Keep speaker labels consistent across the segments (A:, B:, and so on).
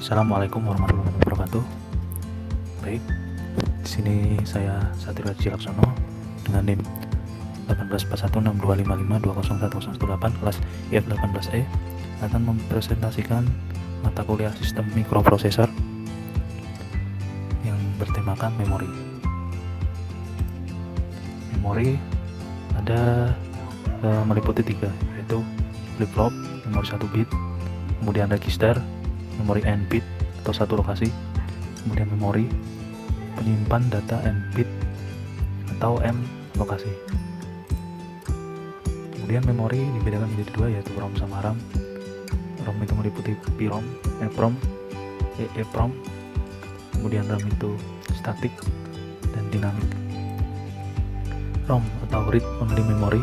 A: Assalamualaikum warahmatullahi wabarakatuh. Baik, di sini saya Satrio Haji Laksono dengan NIM 1841625520118 kelas IF18E akan mempresentasikan mata kuliah sistem mikroprosesor yang bertemakan memori. Memori ada meliputi 3, yaitu flip-flop, memori 1 bit, kemudian register, memori n bit atau 1 lokasi, kemudian memori penyimpan data n bit atau m lokasi. Kemudian memori dibedakan menjadi 2, yaitu ROM sama RAM. ROM itu meliputi PROM, EPROM, EEPROM, kemudian RAM itu statik dan dinamik. ROM atau read only memory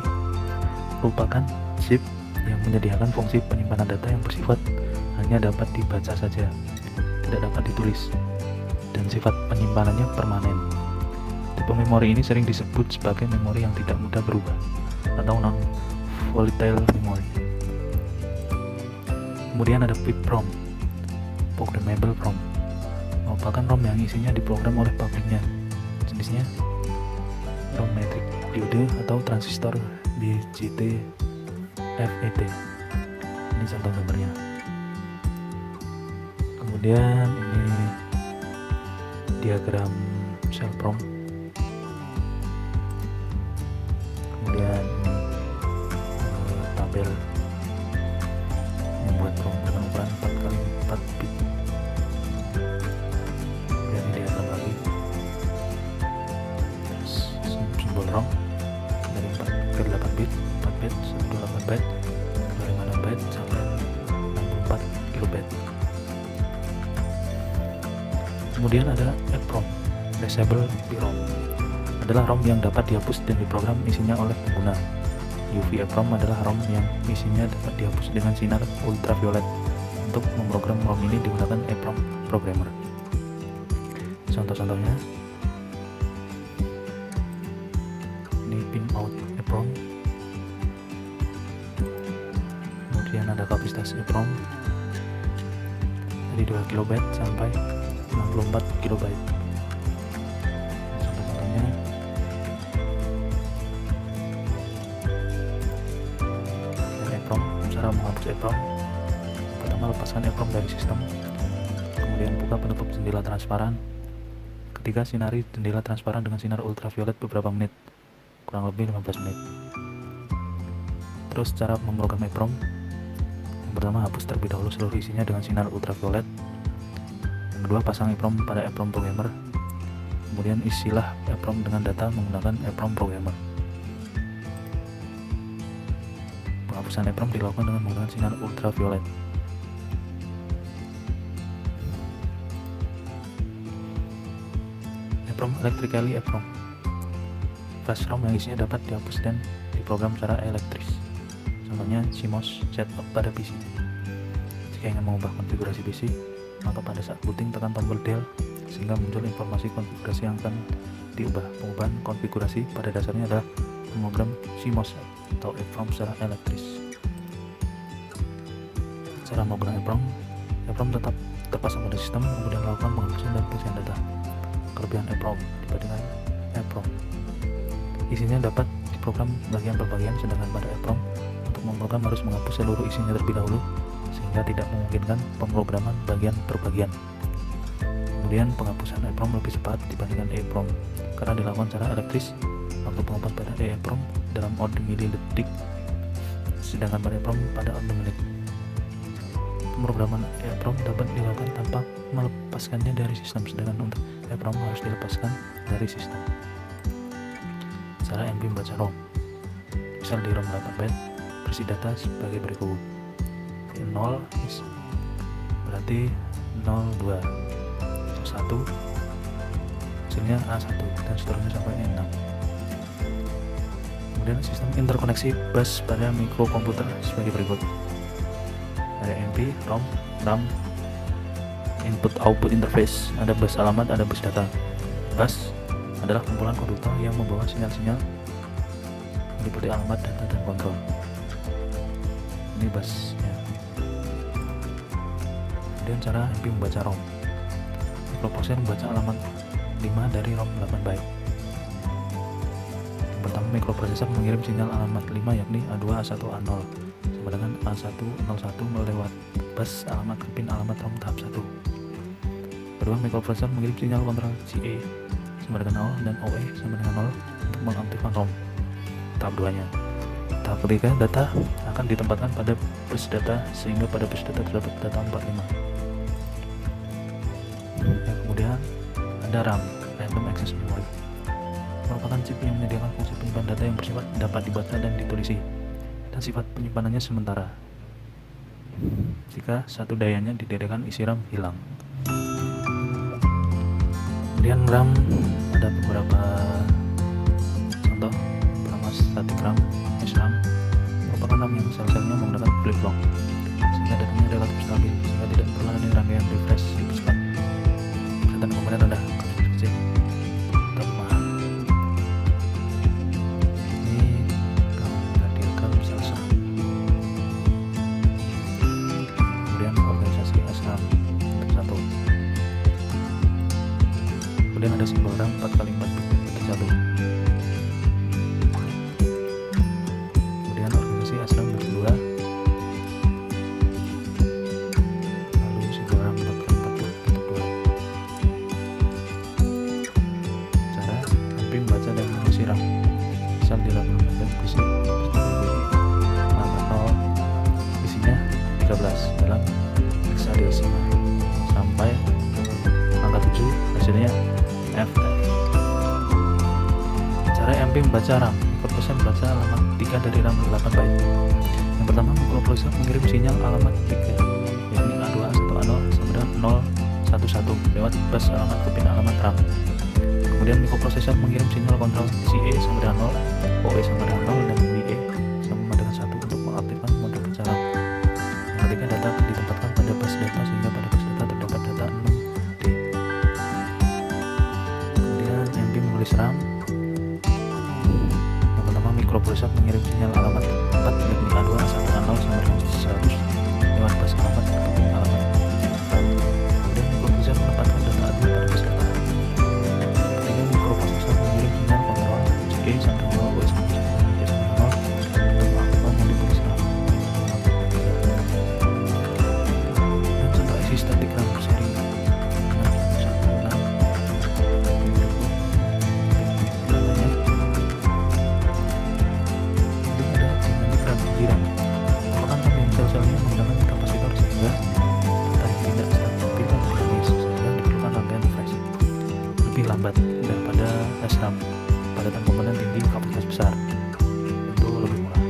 A: merupakan chip yang menyediakan fungsi penyimpanan data yang bersifat hanya dapat dibaca saja, tidak dapat ditulis, dan sifat penyimpanannya permanen. Tipe memori ini sering disebut sebagai memori yang tidak mudah berubah atau non-volatile memory. Kemudian ada PROM, Programmable ROM, merupakan ROM yang isinya diprogram oleh pabriknya. Jenisnya ROM metrik diode atau transistor BJT FET. Ini contoh gambarnya. Kemudian ini diagram sel PROM. Kemudian ini tabel membuat ROM dengan ukuran 4x4 bit. Kemudian ini diagram lagi simbol ROM dari 4x8 bit, 4 bit, 128 byte, 256 byte sampai 64 kilobyte. Kemudian ada EPROM, Erasable PROM, adalah ROM yang dapat dihapus dan diprogram isinya oleh pengguna. UV EPROM adalah ROM yang isinya dapat dihapus dengan sinar ultraviolet. Untuk memprogram ROM ini digunakan EPROM programmer. Contoh-contohnya, ini pin out EPROM. Kemudian ada kapasitas EPROM dari 2 KB sampai 64 KB. Contoh-contohnya EPROM. Cara menghapus EPROM: pertama, lepaskan EPROM dari sistem, kemudian buka penutup jendela transparan. Ketiga, sinari jendela transparan dengan sinar ultraviolet beberapa menit, kurang lebih 15 menit. Terus cara memprogram EPROM: yang pertama, hapus terlebih dahulu seluruh isinya dengan sinar ultraviolet. Yang kedua, pasang EPROM pada EPROM programmer. Kemudian isilah EPROM dengan data menggunakan EPROM programmer. Penghapusan EPROM dilakukan dengan menggunakan sinar ultraviolet. EPROM electrically EPROM, flash ROM yang isinya dapat dihapus dan diprogram secara elektris. Contohnya CMOS setup pada PC. Jika ingin mengubah konfigurasi PC, maka pada saat booting tekan tombol Del sehingga muncul informasi konfigurasi yang akan diubah. Pengubahan konfigurasi pada dasarnya adalah program CMOS atau EPROM secara elektris. Cara menggunakan EPROM tetap terpasang pada sistem, kemudian lakukan penghapusan dan pengisian data. Kelebihan EPROM dibandingkan EPROM: isinya dapat diprogram bagian per bagian, sedangkan pada EPROM untuk memprogram harus menghapus seluruh isinya terlebih dahulu sehingga tidak memungkinkan pemrograman bagian per bagian. Kemudian penghapusan EPROM lebih cepat dibandingkan EPROM karena dilakukan secara elektris. Waktu penghapusan pada EPROM dalam order milidetik, sedangkan pada EPROM pada order menit. Pemrograman EPROM dapat dilakukan tanpa melepaskannya dari sistem, sedangkan untuk EPROM harus dilepaskan dari sistem. Cara NB membaca ROM: misal di ROM 8 byte berisi data sebagai berikut. 0 berarti 02, 1 hasilnya A1 dan seterusnya sampai 6. Kemudian sistem interkoneksi bus pada mikrokomputer sebagai berikut. Ada NP, ROM, RAM, input output interface, ada bus alamat, ada bus data. Bus adalah kumpulan konduktor yang membawa sinyal-sinyal meliputi alamat, data, dan kontrol. Ini busnya. Kemudian cara MP membaca ROM. Microprocessor membaca alamat 5 dari ROM 8 byte. Yang pertama, microprocessor mengirim sinyal alamat 5 yakni A2 A1 A0 sama dengan A101 melewat bus alamat ke pin alamat ROM tahap 1. Kedua, microprocessor mengirim sinyal kontrol CA sama dengan 0 dan OE sama dengan 0 untuk mengaktifkan ROM tahap 2-nya. Tahap ketiga, data akan ditempatkan pada bus data sehingga pada bus data terdapat data 45. Kemudian ada RAM, Random Access Memory, merupakan chip yang menyediakan fungsi penyimpan data yang bersifat dapat dibaca dan ditulisi, dan sifat penyimpanannya sementara jika satu dayanya didedahkan isi RAM hilang. Kemudian RAM ada beberapa contoh. Pertama, static RAM, SRAM merupakan RAM yang sel-selnya menggunakan flip-flop sehingga datanya relatif stabil sehingga tidak perlu ada rangkaian refresh super cepat. Perhatian komponen rendah, kecil, tetap mahal. Ini radial sel-sel. Kemudian organisasi SRAM untuk 1. Kemudian ada simbol RAM 4x4 bit untuk 1. Kemudian organisasi SRAM untuk 2. Lalu simbol RAM 4x4 bit untuk 2. Cara MP membaca dan mengisi RAM. Misal di RAM dan PC alamat 0 isinya 13 dalam hexadesimal sampai angka 7 hasilnya FF. Cara MP membaca RAM. Microprocessor membaca alamat 3 dari RAM 8 byte. Yang pertama, microprocessor mengirim sinyal alamat 3 yakni A2 A1 A0 sama dengan 011 lewat bus alamat ke pin alamat RAM. Kemudian microprocessor mengirim sinyal kontrol CA sama dengan 0, OE sama dengan 0, dan WE sama dengan 1 untuk mengaktifkan mode baca RAM. Yang ketiga, data akan ditempatkan pada bus data sehingga pada bus data terdapat data 6D. Kemudian MP menulis RAM. Yang pertama, microprocessor mengirim sinyal alamat 4 yakni A2 A1 A0 sama dengan 100 lewat bus alamat ke pin alamat. Kemudian microprocessor menempatkan data A2 pada bus data. Ketiga, microprocessor mengirim sinyal kontrol CA sama dengan 0, OE sama dengan 0 untuk mengaktifkan mode tulis RAM. Dan contoh isi static RAM seri 616 merupakan RAM yang sel-selnya menggunakan kapasitor sehingga data yang tidak stabil dan dinamis sehingga diperlukan rangkaian refresh lebih lambat daripada SRAM. Padatan komponen tinggi, kapasitas besar, tentu lebih murah.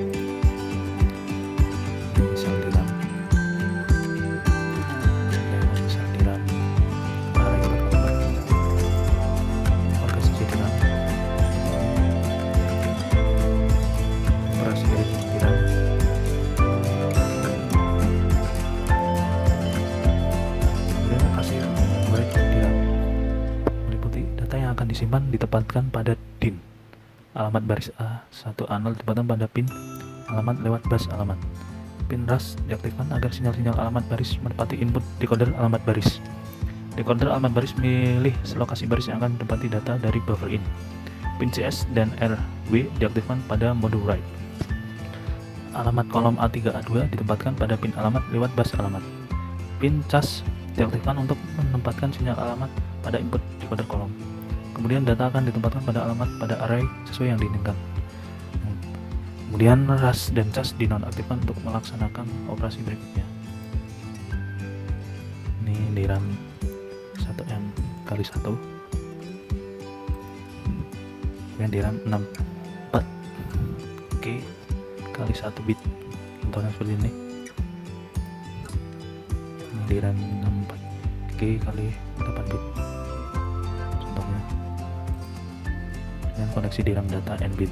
A: Misal di RAM, misal di RAM cara yang berkembang, organisasi di RAM, operasi di RAM. Meliputi data yang akan disimpan ditempatkan pada DIN. Alamat baris A1 A0 ditempatkan pada pin alamat lewat bus alamat. Pin RAS diaktifkan agar sinyal-sinyal alamat baris menepati input decoder alamat baris. Decoder alamat baris milih lokasi baris yang akan menempati data dari buffer in. Pin CS dan RW diaktifkan pada mode write. Alamat kolom A3 A2 ditempatkan pada pin alamat lewat bus alamat. Pin cas diaktifkan untuk menempatkan sinyal alamat pada input decoder kolom. Kemudian data akan ditempatkan pada alamat pada array sesuai yang diinginkan. Kemudian RAS dan cas dinonaktifkan untuk melaksanakan operasi berikutnya. Ini di RAM 1M kali 1. Kemudian di RAM 64K kali 1 bit. Contohnya seperti ini. Ini di RAM 64K kali 8 bit. Contohnya. Dan koneksi di RAM data N bit.